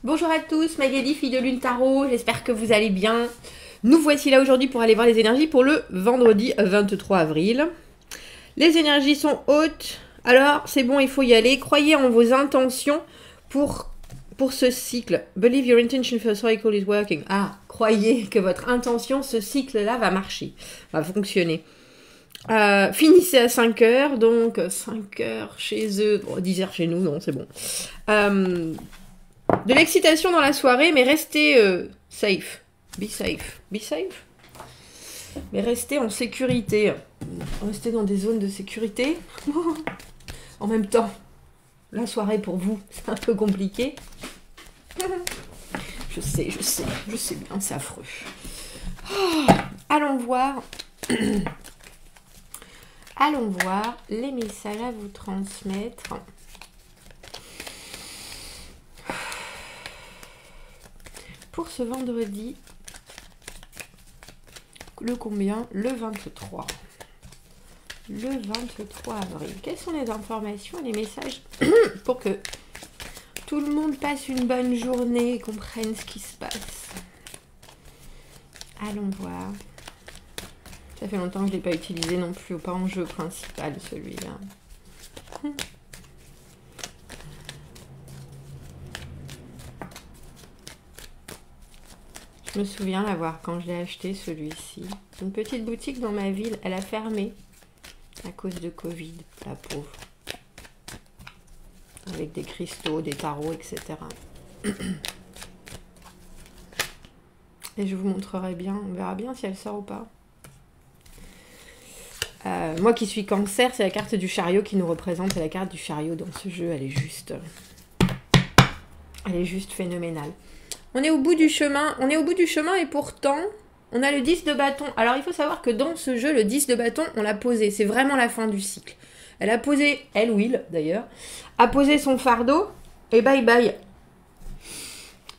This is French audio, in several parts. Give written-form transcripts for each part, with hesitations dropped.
Bonjour à tous, Magali, fille de Lune Tarot, j'espère que vous allez bien. Nous voici là aujourd'hui pour aller voir les énergies pour le vendredi 23 avril. Les énergies sont hautes, alors c'est bon, il faut y aller. Croyez en vos intentions pour ce cycle. Believe your intention for the cycle is working. Ah, croyez que votre intention, ce cycle-là va marcher, va fonctionner. Finissez à 5 heures, donc 5 heures chez eux, bon, 10 heures chez nous, non, c'est bon. De l'excitation dans la soirée, mais restez safe. Be safe. Be safe. Mais restez en sécurité. Restez dans des zones de sécurité. En même temps, la soirée pour vous, c'est un peu compliqué. Je sais bien, c'est affreux. Oh, allons voir. Allons voir les messages à vous transmettre. Pour ce vendredi, le combien? Le 23. Le 23 avril. Quelles sont les informations et les messages pour que tout le monde passe une bonne journée et comprenne ce qui se passe? Allons voir. Ça fait longtemps que je ne l'ai pas utilisé non plus, pas en jeu principal celui-là. Je me souviens l'avoir quand je l'ai acheté celui-ci. Une petite boutique dans ma ville, elle a fermé à cause de Covid, la pauvre. Avec des cristaux, des tarots, etc. Et je vous montrerai bien, on verra bien si elle sort ou pas. Moi qui suis cancer, c'est la carte du chariot qui nous représente. Et la carte du chariot dans ce jeu, elle est juste phénoménale. On est au bout du chemin, et pourtant, on a le 10 de bâton. Alors, il faut savoir que dans ce jeu, le 10 de bâton, on l'a posé. C'est vraiment la fin du cycle. Elle a posé, elle ou il d'ailleurs, a posé son fardeau, et bye bye.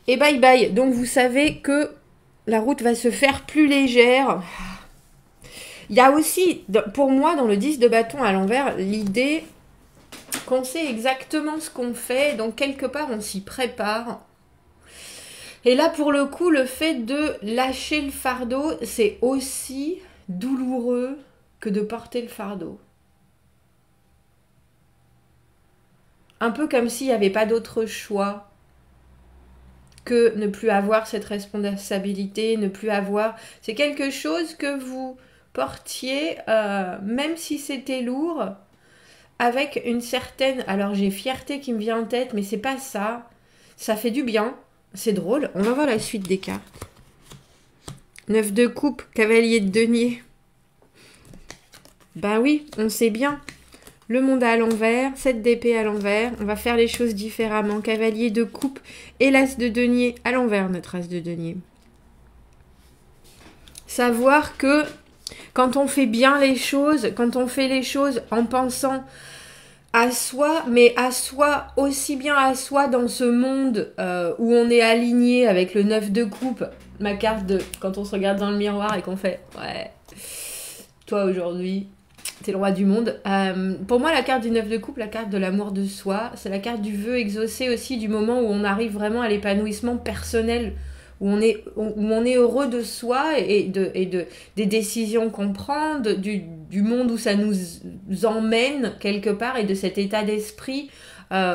Et bye bye. Donc, vous savez que la route va se faire plus légère. Il y a aussi, pour moi, dans le 10 de bâton à l'envers, l'idée qu'on sait exactement ce qu'on fait. Donc, quelque part, on s'y prépare. Et là, pour le coup, le fait de lâcher le fardeau, c'est aussi douloureux que de porter le fardeau. Un peu comme s'il n'y avait pas d'autre choix que ne plus avoir cette responsabilité, ne plus avoir... C'est quelque chose que vous portiez, même si c'était lourd, avec une certaine... Alors, j'ai fierté qui me vient en tête, mais c'est pas ça. Ça fait du bien. C'est drôle. On va voir la suite des cartes. 9 de coupe, cavalier de denier. Ben oui, on sait bien. Le monde à l'envers, 7 d'épée à l'envers. On va faire les choses différemment. Cavalier de coupe et l'as de denier à l'envers, notre as de denier. Savoir que quand on fait bien les choses, quand on fait les choses en pensant à soi, mais à soi, aussi bien à soi dans ce monde où on est aligné avec le 9 de coupe, ma carte de quand on se regarde dans le miroir et qu'on fait ouais, toi aujourd'hui, t'es le roi du monde. Pour moi, la carte du 9 de coupe, la carte de l'amour de soi, c'est la carte du vœu exaucé aussi, du moment où on arrive vraiment à l'épanouissement personnel, où on est heureux de soi et des décisions qu'on prend, du monde où ça nous emmène quelque part et de cet état d'esprit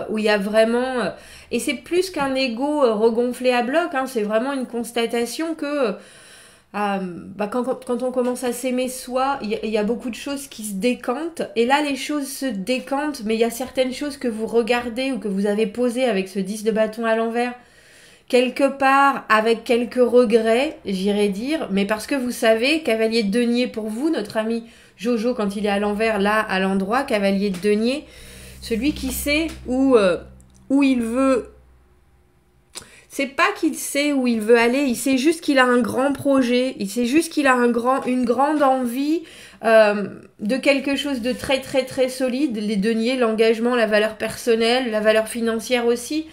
où il y a vraiment... et c'est plus qu'un ego regonflé à bloc, hein, c'est vraiment une constatation que quand on commence à s'aimer soi, il y a beaucoup de choses qui se décantent. Et là, les choses se décantent, mais il y a certaines choses que vous regardez ou que vous avez posées avec ce 10 de bâton à l'envers, quelque part avec quelques regrets, j'irais dire, mais parce que vous savez, cavalier de denier pour vous, notre ami Jojo, quand il est à l'envers, là, à l'endroit, cavalier de denier, celui qui sait où il veut... C'est pas qu'il sait où il veut aller, il sait juste qu'il a un grand projet, il sait juste qu'il a une grande envie de quelque chose de très très très solide, les deniers, l'engagement, la valeur personnelle, la valeur financière aussi.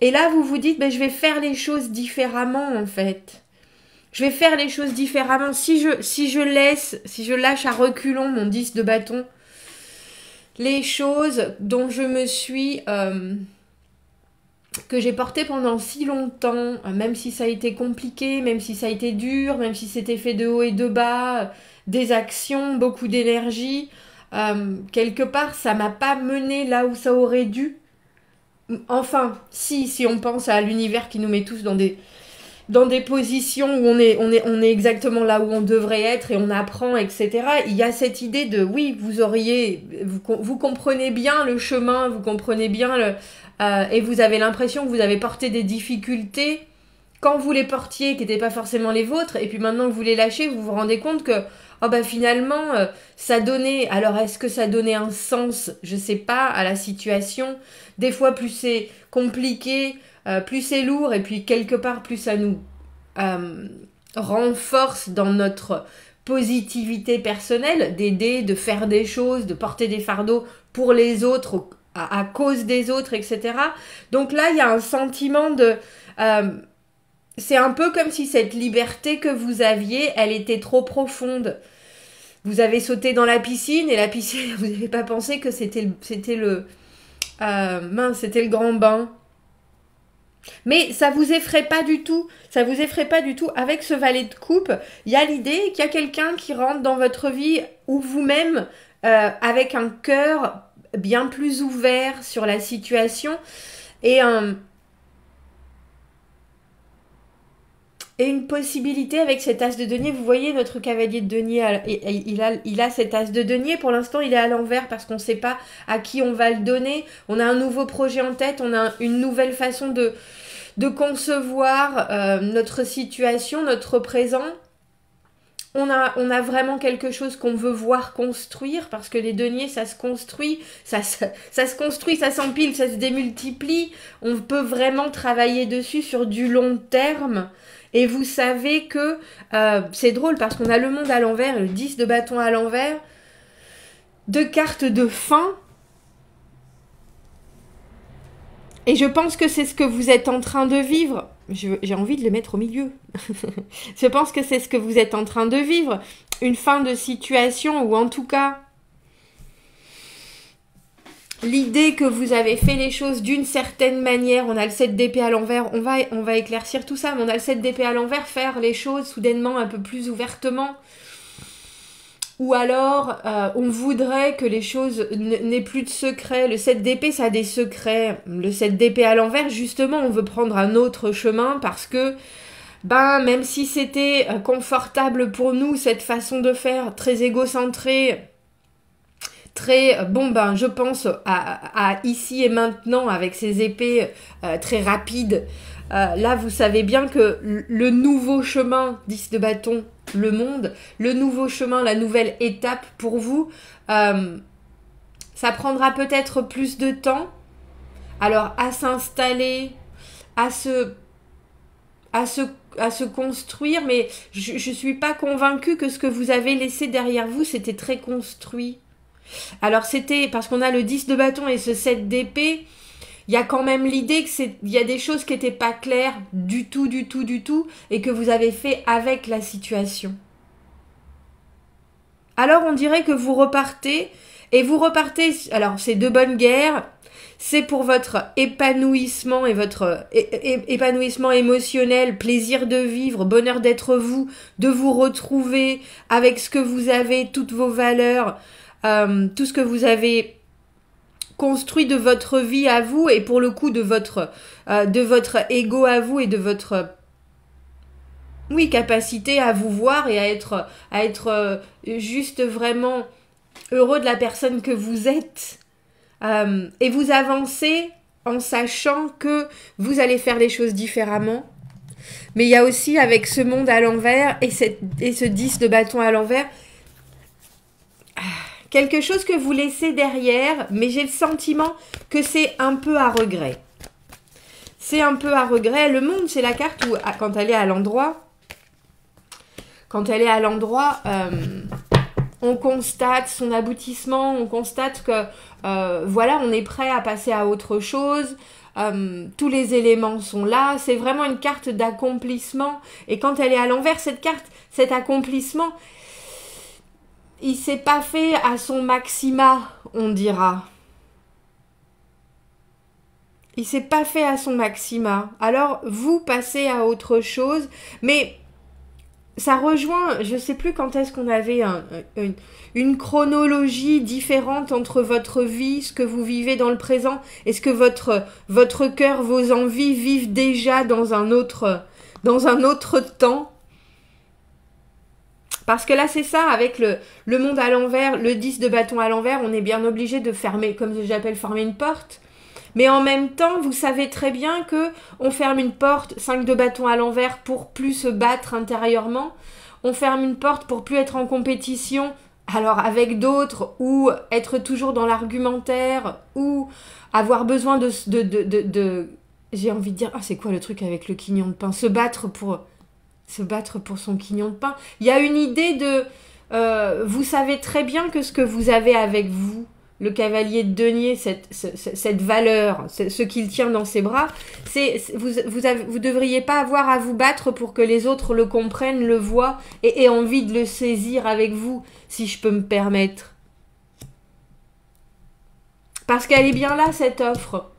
Et là, vous vous dites, ben, je vais faire les choses différemment, en fait. Je vais faire les choses différemment. Si je lâche à reculons mon 10 de bâton, les choses dont je me suis que j'ai porté pendant si longtemps, même si ça a été compliqué, même si ça a été dur, même si c'était fait de haut et de bas, des actions, beaucoup d'énergie, quelque part ça m'a pas mené là où ça aurait dû. Enfin, si on pense à l'univers qui nous met tous dans des positions où on est exactement là où on devrait être et on apprend, etc. Il y a cette idée de, oui, vous comprenez bien le chemin, vous comprenez bien et vous avez l'impression que vous avez porté des difficultés quand vous les portiez, qui n'étaient pas forcément les vôtres, et puis maintenant que vous les lâchez, vous vous rendez compte que oh bah finalement, ça donnait... Alors, est-ce que ça donnait un sens, je sais pas, à la situation. Des fois, plus c'est compliqué, plus c'est lourd, et puis quelque part, plus ça nous renforce dans notre positivité personnelle, d'aider, de faire des choses, de porter des fardeaux pour les autres, à cause des autres, etc. Donc là, il y a un sentiment de... c'est un peu comme si cette liberté que vous aviez, elle était trop profonde. Vous avez sauté dans la piscine et la piscine, vous n'avez pas pensé que c'était le grand bain. Mais ça vous effraie pas du tout. Ça vous effraie pas du tout. Avec ce valet de coupe, il y a l'idée qu'il y a quelqu'un qui rentre dans votre vie ou vous-même avec un cœur bien plus ouvert sur la situation et une possibilité avec cet as de denier. Vous voyez notre cavalier de denier, il a cet as de denier. Pour l'instant, il est à l'envers parce qu'on ne sait pas à qui on va le donner. On a un nouveau projet en tête, on a une nouvelle façon de concevoir notre situation, notre présent. On a vraiment quelque chose qu'on veut voir construire, parce que les deniers, ça se construit, ça se construit, ça s'empile, ça se démultiplie. On peut vraiment travailler dessus sur du long terme. Et vous savez que c'est drôle parce qu'on a le monde à l'envers, le 10 de bâton à l'envers, deux cartes de fin. Et je pense que c'est ce que vous êtes en train de vivre. J'ai envie de les mettre au milieu. Je pense que c'est ce que vous êtes en train de vivre. Une fin de situation, ou en tout cas, l'idée que vous avez fait les choses d'une certaine manière. On a le 7 d'épée à l'envers. On va éclaircir tout ça, mais on a le 7 d'épée à l'envers. Faire les choses soudainement un peu plus ouvertement. Ou alors, on voudrait que les choses n'aient plus de secrets. Le 7 d'épée, ça a des secrets. Le 7 d'épée à l'envers, justement, on veut prendre un autre chemin parce que, même si c'était confortable pour nous, cette façon de faire, très égocentrée, très, je pense à ici et maintenant, avec ces épées très rapides. Là, vous savez bien que le nouveau chemin, 10 de bâton, le monde, le nouveau chemin, la nouvelle étape pour vous, ça prendra peut-être plus de temps. Alors, à s'installer, à se construire, mais je suis pas convaincue que ce que vous avez laissé derrière vous, c'était très construit. Alors, c'était parce qu'on a le 10 de bâton et ce 7 d'épée. Il y a quand même l'idée qu'il y a des choses qui n'étaient pas claires du tout, et que vous avez fait avec la situation. Alors on dirait que vous repartez, alors c'est de bonne guerre, c'est pour votre épanouissement et votre épanouissement émotionnel, plaisir de vivre, bonheur d'être vous, de vous retrouver avec ce que vous avez, toutes vos valeurs, tout ce que vous avez construit de votre vie à vous, et pour le coup de votre ego à vous, et de votre capacité à vous voir et à être juste vraiment heureux de la personne que vous êtes, et vous avancez en sachant que vous allez faire les choses différemment. Mais il y a aussi, avec ce monde à l'envers et ce 10 de bâton à l'envers, quelque chose que vous laissez derrière, mais j'ai le sentiment que c'est un peu à regret. C'est un peu à regret. Le monde, c'est la carte où, quand elle est à l'endroit, on constate son aboutissement, on constate que, on est prêt à passer à autre chose. Tous les éléments sont là. C'est vraiment une carte d'accomplissement. Et quand elle est à l'envers, cette carte, cet accomplissement, il s'est pas fait à son maxima, on dira. il s'est pas fait à son maxima. Alors, vous passez à autre chose, mais ça rejoint, je sais plus quand est-ce qu'on avait une chronologie différente entre votre vie, ce que vous vivez dans le présent, et ce que votre cœur, vos envies vivent déjà dans un autre temps. Parce que là, c'est ça, avec le monde à l'envers, le 10 de bâton à l'envers, on est bien obligé de fermer, comme j'appelle, fermer une porte. Mais en même temps, vous savez très bien que on ferme une porte, 5 de bâton à l'envers, pour plus se battre intérieurement. On ferme une porte pour plus être en compétition, alors avec d'autres, ou être toujours dans l'argumentaire, ou avoir besoin de j'ai envie de dire, ah c'est quoi le truc avec le quignon de pain? Se battre pour son quignon de pain. Il y a une idée de... vous savez très bien que ce que vous avez avec vous, le cavalier de denier, cette valeur, ce qu'il tient dans ses bras, vous devriez pas avoir à vous battre pour que les autres le comprennent, le voient et aient envie de le saisir avec vous, si je peux me permettre. Parce qu'elle est bien là, cette offre.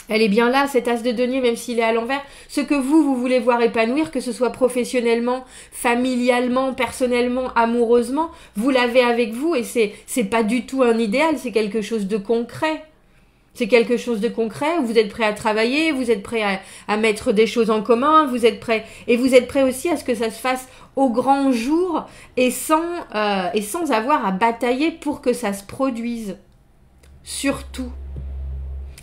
Elle est bien là, cet as de denier, même s'il est à l'envers. Ce que vous voulez voir épanouir, que ce soit professionnellement, familialement, personnellement, amoureusement, vous l'avez avec vous et c'est pas du tout un idéal, c'est quelque chose de concret. C'est quelque chose de concret où vous êtes prêt à travailler, vous êtes prêt à mettre des choses en commun, vous êtes prêt aussi à ce que ça se fasse au grand jour et sans avoir à batailler pour que ça se produise. Surtout.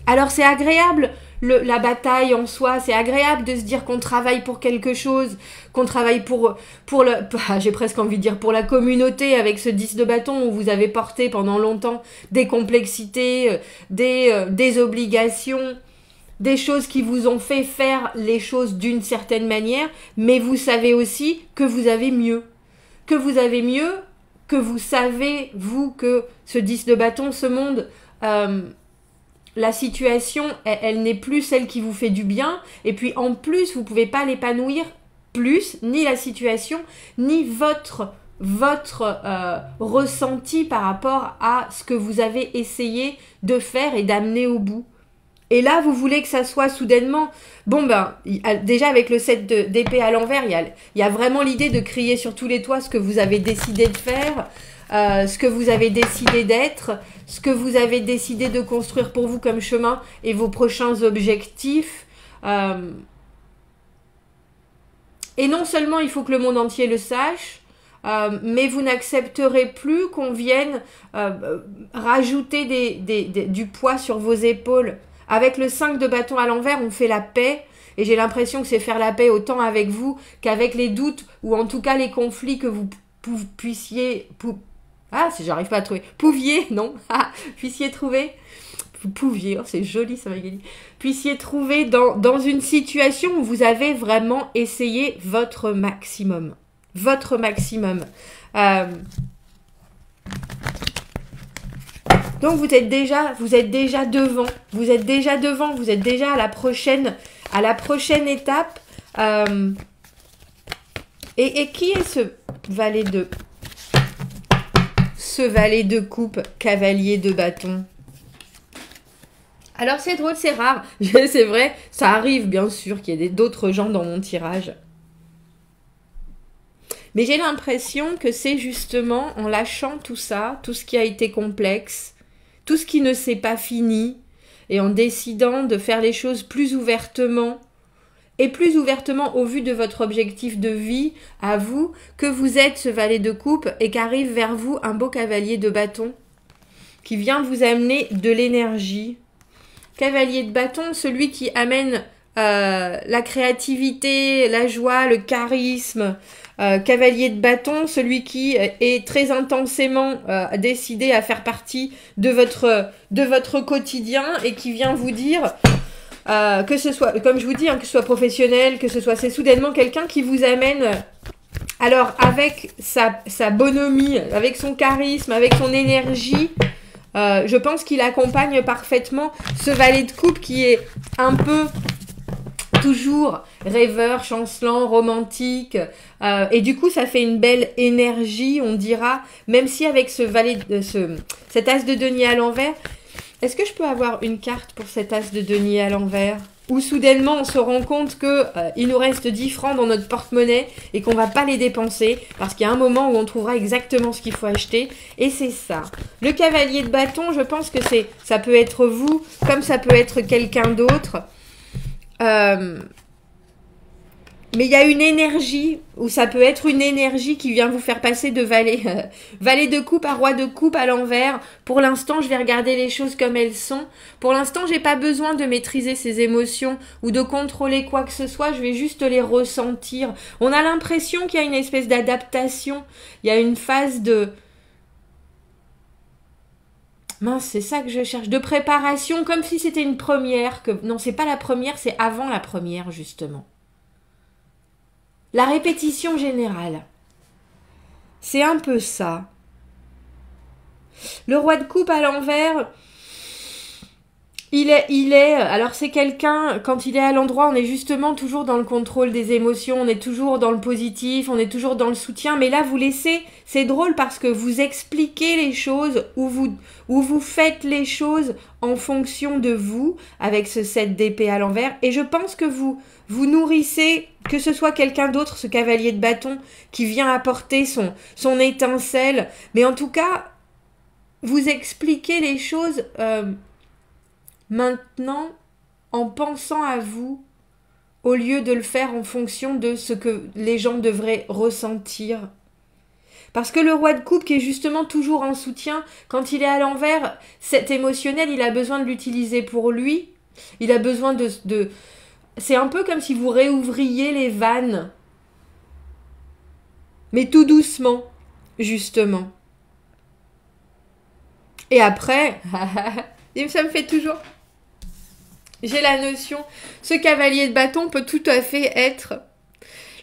Alors c'est agréable la bataille en soi, c'est agréable de se dire qu'on travaille pour quelque chose, qu'on travaille pour j'ai presque envie de dire pour la communauté avec ce 10 de bâton où vous avez porté pendant longtemps des complexités, des obligations, des choses qui vous ont fait faire les choses d'une certaine manière, mais vous savez aussi que vous avez mieux. Que vous avez mieux, que vous savez, vous, que ce 10 de bâton, ce monde... la situation, elle n'est plus celle qui vous fait du bien. Et puis en plus, vous ne pouvez pas l'épanouir plus, ni la situation, ni votre ressenti par rapport à ce que vous avez essayé de faire et d'amener au bout. Et là, vous voulez que ça soit soudainement... Bon ben, déjà avec le 7 d'épée à l'envers, il y a vraiment l'idée de crier sur tous les toits ce que vous avez décidé de faire, ce que vous avez décidé d'être, ce que vous avez décidé de construire pour vous comme chemin et vos prochains objectifs. Et non seulement il faut que le monde entier le sache, mais vous n'accepterez plus qu'on vienne rajouter du poids sur vos épaules. Avec le 5 de bâton à l'envers, on fait la paix. Et j'ai l'impression que c'est faire la paix autant avec vous qu'avec les doutes ou en tout cas les conflits que vous puissiez... si j'arrive pas à trouver. Puissiez trouver. Vous pouviez, c'est joli ça Magali. Puissiez trouver dans une situation où vous avez vraiment essayé votre maximum. Votre maximum. Donc vous êtes déjà devant. Vous êtes déjà devant. Vous êtes déjà à la prochaine étape. Et qui est ce valet de coupe, cavalier de bâton? Alors c'est drôle, c'est rare. C'est vrai, ça arrive bien sûr qu'il y ait d'autres gens dans mon tirage. Mais j'ai l'impression que c'est justement en lâchant tout ça, tout ce qui a été complexe, tout ce qui ne s'est pas fini, et en décidant de faire les choses plus ouvertement, et plus ouvertement au vu de votre objectif de vie, à vous, que vous êtes ce valet de coupe et qu'arrive vers vous un beau cavalier de bâton qui vient vous amener de l'énergie. Cavalier de bâton, celui qui amène la créativité, la joie, le charisme. Cavalier de bâton, celui qui est très intensément décidé à faire partie de votre quotidien et qui vient vous dire... que ce soit, comme je vous dis, que ce soit professionnel, que ce soit, c'est soudainement quelqu'un qui vous amène, alors avec sa bonhomie, avec son charisme, avec son énergie, je pense qu'il accompagne parfaitement ce valet de coupe qui est un peu toujours rêveur, chancelant, romantique, et du coup ça fait une belle énergie, on dira, même si avec ce valet, cet as de denier à l'envers, Est-ce que je peux avoir une carte pour cet as de denier à l'envers? Où soudainement on se rend compte que il nous reste 10 francs dans notre porte-monnaie et qu'on va pas les dépenser parce qu'il y a un moment où on trouvera exactement ce qu'il faut acheter. Et c'est ça. Le cavalier de bâton, je pense que ça peut être vous comme ça peut être quelqu'un d'autre. Mais il y a une énergie, ou ça peut être une énergie qui vient vous faire passer de valet, valet de coupe à roi de coupe à l'envers. Pour l'instant, je vais regarder les choses comme elles sont. Pour l'instant, j'ai pas besoin de maîtriser ces émotions ou de contrôler quoi que ce soit. Je vais juste les ressentir. On a l'impression qu'il y a une espèce d'adaptation. Il y a une phase de... Mince, c'est ça que je cherche. De préparation, comme si c'était une première. Non, c'est pas la première, c'est avant la première, justement. La répétition générale. C'est un peu ça. Le roi de coupe à l'envers, alors c'est quelqu'un, quand il est à l'endroit, on est justement toujours dans le contrôle des émotions, on est toujours dans le positif, on est toujours dans le soutien, mais là vous laissez, c'est drôle parce que vous expliquez les choses ou vous faites les choses en fonction de vous, avec ce 7 d'épée à l'envers, et je pense que vous nourrissez, que ce soit quelqu'un d'autre, ce cavalier de bâton, qui vient apporter son étincelle, mais en tout cas, vous expliquez les choses maintenant en pensant à vous, au lieu de le faire en fonction de ce que les gens devraient ressentir. Parce que le roi de coupe, qui est justement toujours en soutien, quand il est à l'envers, cet émotionnel, il a besoin de l'utiliser pour lui, il a besoin de... C'est un peu comme si vous réouvriez les vannes. Mais tout doucement, justement. Et après, ça me fait toujours... J'ai la notion, ce cavalier de bâton peut tout à fait être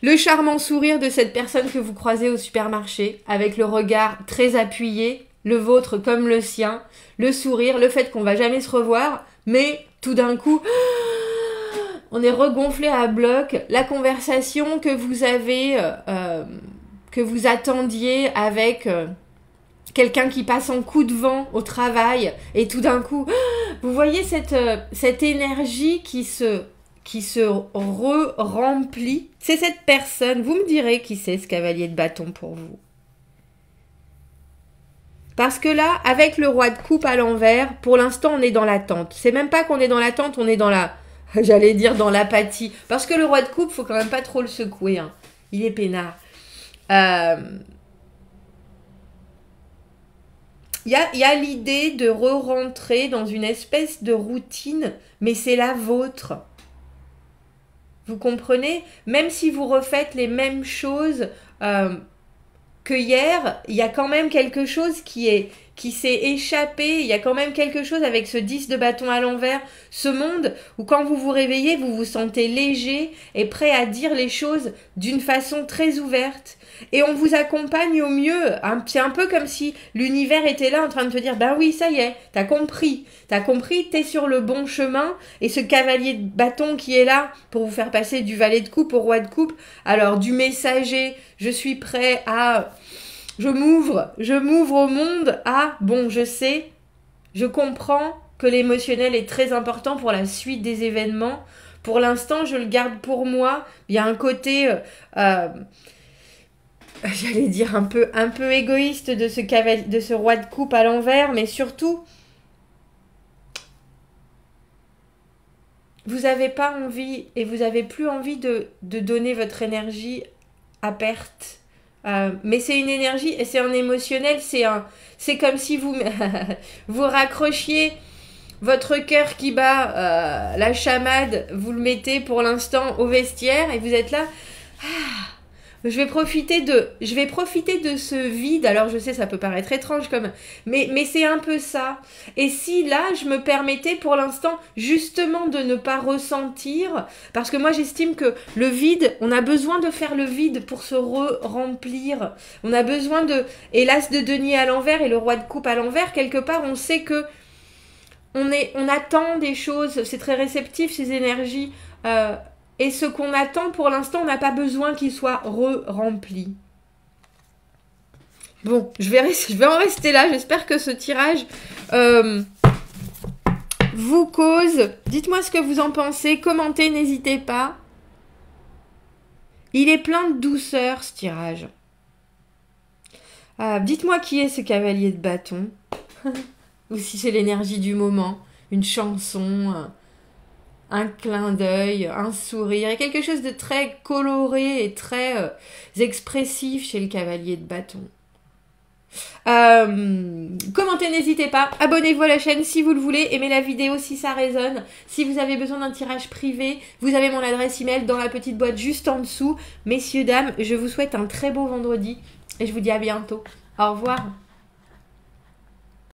le charmant sourire de cette personne que vous croisez au supermarché, avec le regard très appuyé, le vôtre comme le sien, le sourire, le fait qu'on va jamais se revoir, mais tout d'un coup... On est regonflé à bloc. La conversation que vous avez, que vous attendiez avec quelqu'un qui passe en coup de vent au travail, et tout d'un coup, vous voyez cette énergie qui se remplit. C'est cette personne. Vous me direz qui c'est, ce cavalier de bâton pour vous. Parce que là, avec le roi de coupe à l'envers, pour l'instant, on est dans l'attente. C'est même pas qu'on est dans l'attente, on est dans la... J'allais dire dans l'apathie. Parce que le roi de coupe, faut quand même pas trop le secouer. Hein. Il est peinard. Il y a l'idée de re-rentrer dans une espèce de routine, mais c'est la vôtre. Vous comprenez? Même si vous refaites les mêmes choses que hier, il y a quand même quelque chose qui s'est échappé, il y a quand même quelque chose avec ce 10 de bâton à l'envers, ce monde où quand vous vous réveillez, vous vous sentez léger et prêt à dire les choses d'une façon très ouverte. Et on vous accompagne au mieux. C'est un peu comme si l'univers était là en train de te dire, ben oui, ça y est, t'as compris, t'es sur le bon chemin. Et ce cavalier de bâton qui est là pour vous faire passer du valet de coupe au roi de coupe, alors du messager, je suis prêt à... Je m'ouvre au monde à, bon, je sais, je comprends que l'émotionnel est très important pour la suite des événements. Pour l'instant, je le garde pour moi. Il y a un côté... j'allais dire un peu égoïste de ce roi de coupe à l'envers, mais surtout, vous n'avez pas envie et vous n'avez plus envie de donner votre énergie à perte. Mais c'est une énergie et c'est un émotionnel, c'est comme si vous vous raccrochiez votre cœur qui bat, la chamade, vous le mettez pour l'instant au vestiaire et vous êtes là. Je vais profiter de ce vide. Alors je sais, ça peut paraître étrange mais c'est un peu ça. Et si là, je me permettais pour l'instant justement de ne pas ressentir, parce que moi j'estime que le vide, on a besoin de faire le vide pour se remplir. On a besoin et l'as de denier à l'envers et le roi de coupe à l'envers, quelque part on sait que on attend des choses, c'est très réceptif ces énergies. Et ce qu'on attend, pour l'instant, on n'a pas besoin qu'il soit rempli. Bon, je vais en rester là. J'espère que ce tirage vous cause. Dites-moi ce que vous en pensez. Commentez, n'hésitez pas. Il est plein de douceur, ce tirage. Dites-moi qui est ce cavalier de bâton. Ou si c'est l'énergie du moment. Une chanson, un clin d'œil, un sourire. Il y a quelque chose de très coloré et très expressif chez le cavalier de bâton. Commentez, n'hésitez pas. Abonnez-vous à la chaîne si vous le voulez. Aimez la vidéo si ça résonne. Si vous avez besoin d'un tirage privé, vous avez mon adresse email dans la petite boîte juste en dessous. Messieurs, dames, je vous souhaite un très beau vendredi et je vous dis à bientôt. Au revoir.